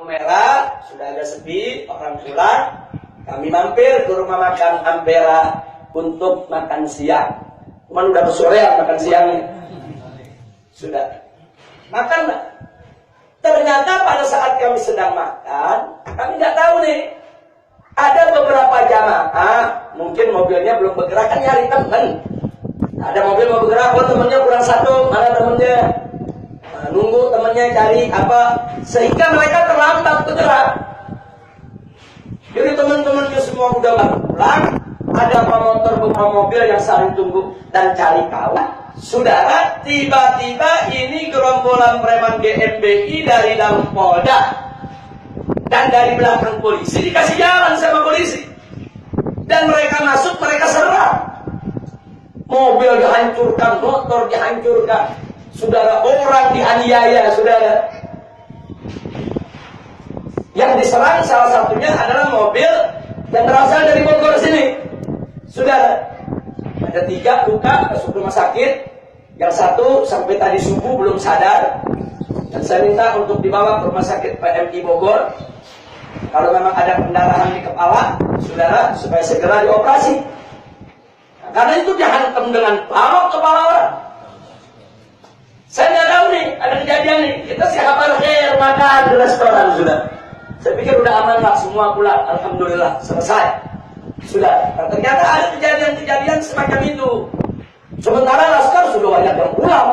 Merah, sudah agak sepi, orang pulang. Kami mampir ke rumah makan Ampera untuk makan siang. Cuman udah kesorean makan siangnya. Sudah. Makan. Ternyata pada saat kami sedang makan, kami nggak tahu nih. Ada beberapa jamaah, mungkin mobilnya belum bergerak, kan nyari temen. Ada mobil mau bergerak, oh temennya kurang satu, mana temennya? Nunggu temennya cari apa, sehingga mereka terlambat bergerak. Jadi teman-temannya semua udah pulang, ada pemotor beberapa mobil yang saling tunggu dan cari kawan. Saudara, tiba-tiba ini gerombolan preman GMBI dari dalam Polda dan dari belakang polisi dikasih jalan sama polisi. Dan mereka masuk, mereka serang. Mobil dihancurkan, motor dihancurkan. Saudara, orang dianiaya, saudara. Yang diserang salah satunya adalah mobil yang berasal dari Bogor sini. Saudara, ada 3 luka masuk rumah sakit. Yang 1 sampai tadi subuh belum sadar. Dan saya minta untuk dibawa ke rumah sakit PMI Bogor. Kalau memang ada pendarahan di kepala, saudara, supaya segera dioperasi. Nah, karena itu dihantam dengan balok kepala orang. Saya nggak tahu nih, ada kejadian nih. Kita siapa khair makan di restoran, sudah. Saya pikir udah aman lah, semua pulang. Alhamdulillah, selesai. Sudah. Nah, ternyata ada kejadian-kejadian semacam itu. Sementara laskar sudah banyak yang pulang.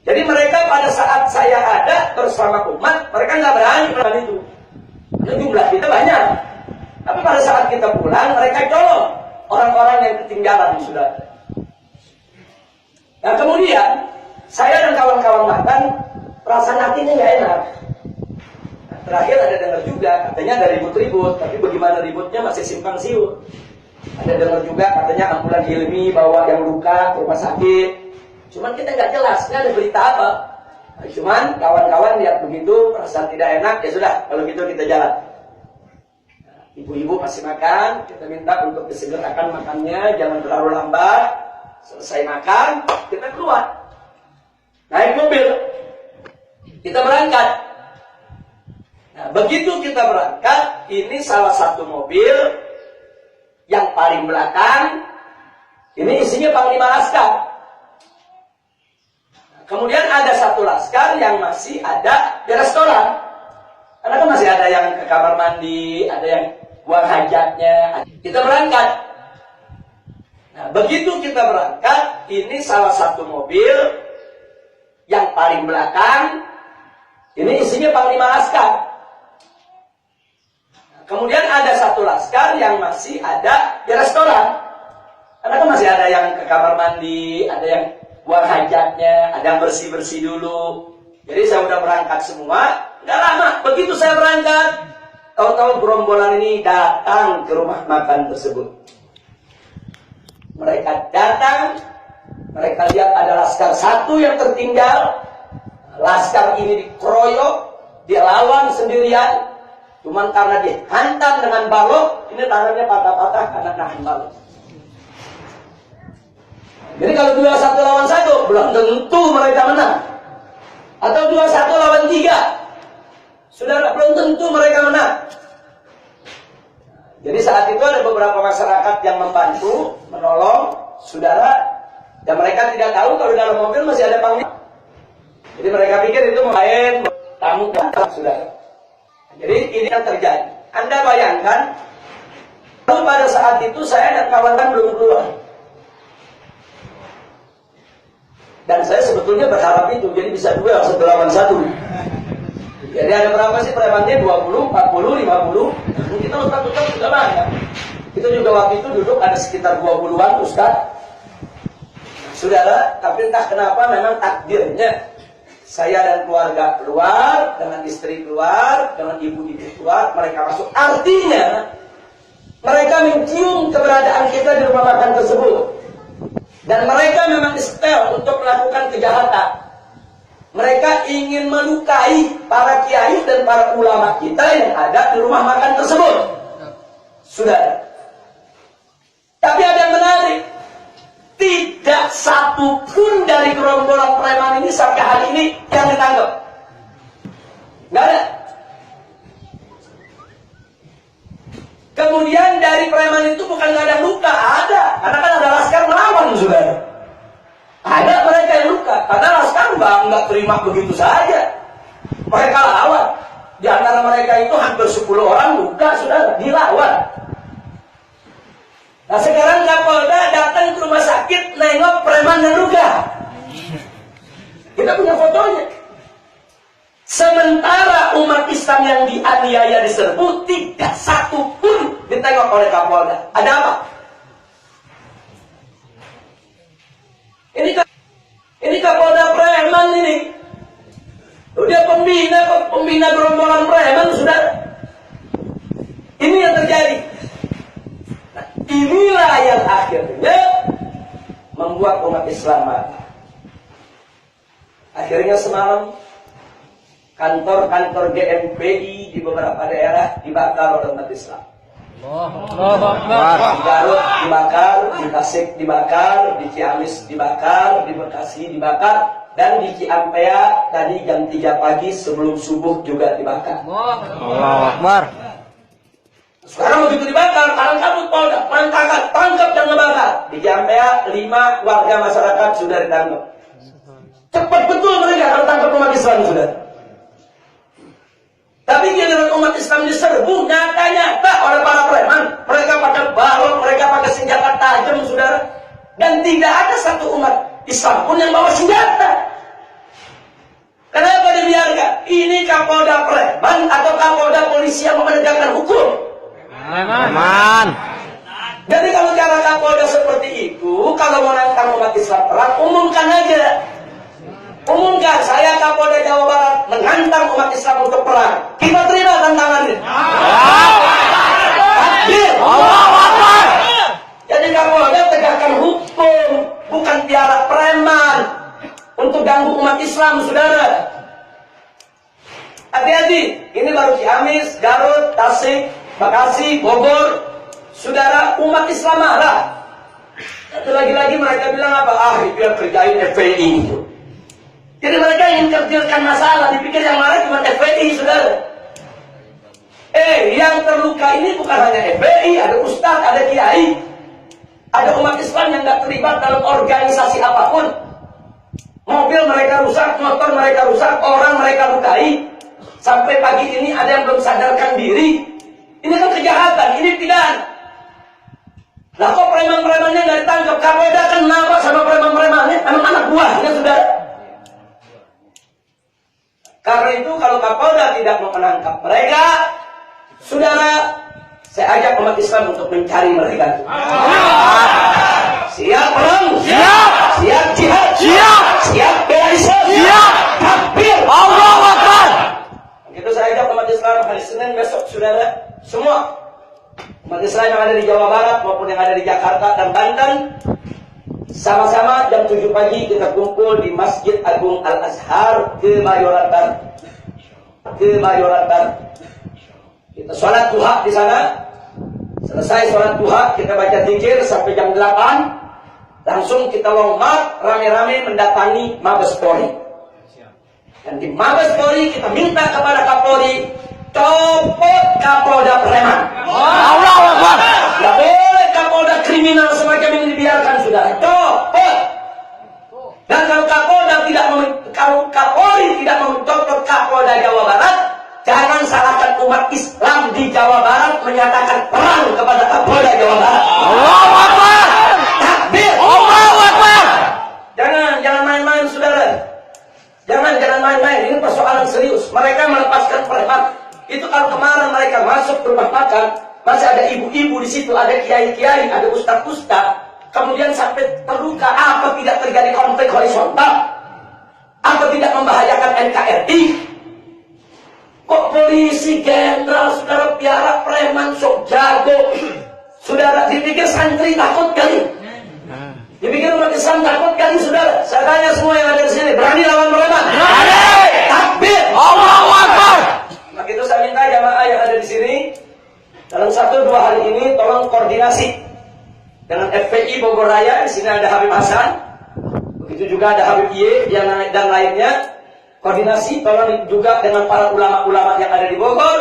Jadi mereka pada saat saya ada bersama umat, mereka nggak berani melakukan itu. Karena jumlah kita banyak. Tapi pada saat kita pulang, mereka colong orang-orang yang ketinggalan, sudah. Nah kemudian saya dan kawan-kawan makan, perasaan hatinya nggak enak. Nah, terakhir ada dengar juga katanya ada ribut-ribut, tapi bagaimana ributnya masih simpang siur. Ada dengar juga katanya ambulan Hilmi bawa yang luka ke rumah sakit. Cuman kita nggak jelas, nggak ada berita apa. Nah, cuman kawan-kawan lihat begitu, perasaan tidak enak, ya sudah kalau gitu kita jalan. Nah, ibu-ibu masih makan, kita minta untuk disegerakan makannya, jangan terlalu lambat. Selesai makan, kita keluar. Naik mobil. Kita berangkat. Nah, begitu kita berangkat, ini salah satu mobil yang paling belakang. Ini isinya Panglima Laskar. Nah, kemudian ada satu laskar yang masih ada di restoran. Karena kan masih ada yang ke kamar mandi, ada yang buang hajatnya. Kita berangkat. Nah, begitu kita berangkat, ini salah satu mobil yang paling belakang. Ini isinya Panglima Laskar. Nah, kemudian ada satu laskar yang masih ada di restoran. Karena kan masih ada yang ke kamar mandi, ada yang buang hajatnya, ada yang bersih-bersih dulu. Jadi saya udah berangkat semua. Nggak lama, begitu saya berangkat, tahu-tahu gerombolan ini datang ke rumah makan tersebut. Mereka datang, mereka lihat ada laskar satu yang tertinggal. Laskar ini dikeroyok, dilawan sendirian. Cuman karena dihantam dengan balok, ini tangannya patah-patah karena nahan balok. Jadi kalau 21 lawan 1, belum tentu mereka menang. Atau 21 lawan 3, saudara, belum tentu mereka menang. Jadi saat itu ada beberapa masyarakat yang membantu, menolong saudara, dan mereka tidak tahu kalau dalam mobil masih ada panglima. Jadi mereka pikir itu main tamu saudara. Jadi ini yang terjadi. Anda bayangkan, lalu pada saat itu saya dan kawan-kawan belum keluar. Dan saya sebetulnya berharap itu, jadi bisa duel 1 lawan 1. Jadi ada berapa sih premannya? 20, 40, 50. Kita ustaz-ustaz juga banyak. Itu juga waktu itu duduk ada sekitar 20-an ustaz. Saudara, tapi entah kenapa memang takdirnya saya dan keluarga keluar, dengan istri keluar, dengan ibu-ibu keluar, mereka masuk. Artinya mereka mencium keberadaan kita di rumah makan tersebut. Dan mereka memang setel untuk melakukan kejahatan. Mereka ingin melukai para kiai dan para ulama kita yang ada di rumah makan tersebut. Sudah. Tapi ada yang menarik. Tidak satu pun dari gerombolan preman ini sampai hari ini yang ditangkap. Nggak ada. Kemudian dari preman itu bukan nggak ada luka, ada. Karena kan ada laskar melawan, saudara. Ada mereka yang luka, karena laskar nggak terima begitu saja. Mereka lawan. Di antara mereka itu hampir 10 orang luka, saudara, dilawan. Nah sekarang Kapolda datang ke rumah sakit nengok preman yang luka. Kita punya fotonya. Sementara umat Islam yang dianiaya diserbu, tidak satu pun ditengok oleh Kapolda. Ada apa? Ini Kapolda preman ini. Dia pembina gerombolan preman, saudara. Ini yang terjadi. Nah, inilah yang akhirnya membuat umat Islam marah. Akhirnya semalam kantor-kantor GMPI di beberapa daerah dibakar oleh umat Islam. Di Garut dibakar, di Tasik dibakar, di Ciamis dibakar, di Bekasi dibakar, dan di Ciampea tadi jam 3 pagi sebelum subuh juga dibakar. Allahu Akbar. Sekarang begitu dibakar, kalang kabut Polda, tangkap dan ngebakar. Di Ciampea 5 warga masyarakat sudah ditangkap. Cepat betul mereka kalau tangkap umat Islam, sudah. Tapi giliran umat Islam diserbu nyata-nyata oleh para preman. Mereka pakai balon, mereka pakai senjata tajam, saudara. Dan tidak ada satu umat Islam pun yang bawa senjata. Kenapa dibiarkan? Ini Kapolda preman atau Kapolda polisi yang menegakkan hukum? Aman. Jadi kalau cara Kapolda seperti itu, kalau mau nantang umat Islam perang, umumkan aja. Umumkan, saya Kapolda Jawa Barat menantang umat Islam untuk perang. Kita terima tantangannya. Takbir. Allahu Akbar. Jadi Kapolda tegakkan hukum, bukan piara preman untuk ganggu umat Islam, saudara. Hati-hati, ini baru Ciamis, Garut, Tasik, Bekasi, Bogor. Saudara, umat Islam marah. Tapi lagi-lagi mereka bilang apa? Itu yang kerjain FPI itu. Jadi mereka ingin kecilkan masalah, dipikir yang marah cuma FPI, saudara. Yang terluka ini bukan hanya FPI, ada ustaz, ada kiai, ada umat Islam yang nggak terlibat dalam organisasi apapun. Mobil mereka rusak, motor mereka rusak, orang mereka lukai. Sampai pagi ini ada yang belum sadarkan diri. Ini kan kejahatan, ini pidana. Lah kok preman-premannya nggak ditangkap? Kapolda kan nabrak sama preman-premannya, emang anak buahnya, saudara. Karena itu kalau Kapolda tidak mau menangkap mereka, saudara, saya ajak umat Islam untuk mencari mereka. Siap perang? Siap. Siap jihad? Siap. Siap bela Islam? Siap. Takbir. Allahu Akbar. Begitu saya ajak umat Islam hari Senin besok, saudara, semua umat Islam yang ada di Jawa Barat maupun yang ada di Jakarta dan Banten, sama-sama jam 7 pagi kita kumpul di Masjid Agung Al-Azhar Kebayoran Baru. Kita sholat duha di sana. Selesai sholat duha, kita baca zikir sampai jam 8. Langsung kita lompat rame-rame mendatangi Mabes Polri. Dan di Mabes Polri kita minta kepada Kapolri, copot Kapolda preman. Allahu Akbar. Tidak boleh Kapolda kriminal semacam ini dibiarkan, saudara. Copot. Dan kalau Kapolri tidak mencopot Kapolda Jawa Barat, jangan salahkan umat Islam di Jawa Barat menyatakan perang kepada Kapolda Jawa Barat. Allahu Akbar. Takbir. Allahu Akbar. Jangan main-main, saudara. Jangan main-main. Ini persoalan serius. Mereka melepaskan preman. Itu kalau kemarin mereka masuk ke rumah makan, masih ada ibu-ibu di situ, ada kiai-kiai, ada ustaz-ustaz. Kemudian sampai terluka. Apa tidak terjadi konflik horizontal? Apa tidak membahayakan NKRI? Kok polisi jenderal, saudara, piara preman sok jago? Saudara, dipikir santri takut kali? Dipikir umat Islam takut kali, saudara? Saya tanya semua yang ada di sini, berani lawan preman? Berani. Takbir. Allahu Akbar. Maka itu saya minta jamaah yang ada di sini dalam 1-2 hari ini tolong koordinasi dengan FPI Bogor Raya. Di sini ada Habib Hasan, begitu juga ada Habib Y yang dan lainnya. koordinasi tolong juga dengan para ulama-ulama yang ada di Bogor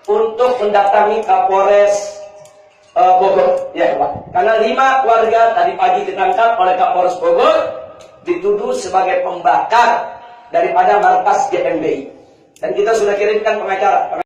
untuk mendatangi Kapolres Bogor, ya Pak. Karena 5 warga tadi pagi ditangkap oleh Kapolres Bogor dituduh sebagai pembakar daripada markas GMBI. Dan kita sudah kirimkan pengacara.